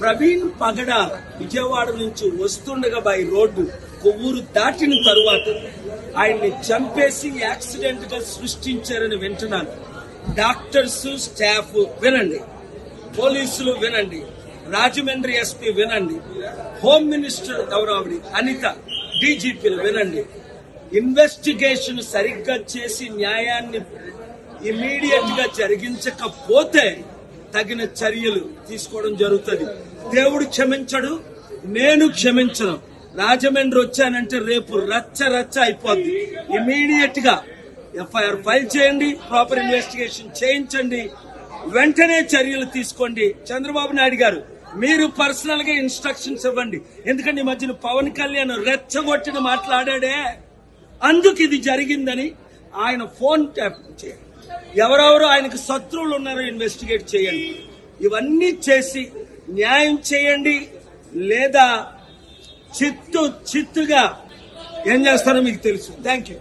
ప్రవీణ్ పగడ విజయవాడ నుంచి వస్తుండగా by road Kovvur దాటిన తరువాత ఆయన్ని చంపేసి యాక్సిడెంట్ గా సృష్టించారని వింటున్నాను. డాక్టర్స్, స్టాఫ్ వినండి, పోలీసులు వినండి, రాజమండ్రి ఎస్పీ వినండి, హోమ్ మినిస్టర్ గౌరవడి అనిత, డీజీపీలు వినండి. ఇన్వెస్టిగేషన్ సరిగ్గా చేసి న్యాయాన్ని ఇమీడియట్ గా జరిగించకపోతే తగిన చర్యలు తీసుకోవడం జరుగుతుంది. దేవుడు క్షమించడు, నేను క్షమించను. రాజమండ్రి వచ్చానంటే రేపు రచ్చ రచ్చ అయిపోద్ది. ఇమీడియట్ గా ఎఫ్ఐఆర్ ఫైల్ చేయండి, ప్రాపర్ ఇన్వెస్టిగేషన్ చేయించండి, వెంటనే చర్యలు తీసుకోండి. చంద్రబాబు నాయుడు గారు, మీరు పర్సనల్ గా ఇన్స్ట్రక్షన్స్ ఇవ్వండి. ఎందుకంటే ఈ మధ్యన పవన్ కళ్యాణ్ రెచ్చగొట్టిన మాట్లాడాడే, అందుకు ఇది జరిగిందని ఆయన ఫోన్ ట్యాప్ చేయండి. ఎవరెవరు ఆయనకు శత్రువులు ఉన్నారో ఇన్వెస్టిగేట్ చేయండి. ఇవన్నీ చేసి న్యాయం చేయండి, లేదా చిత్తుగా ఏం చేస్తారో మీకు తెలుసు. Thank you.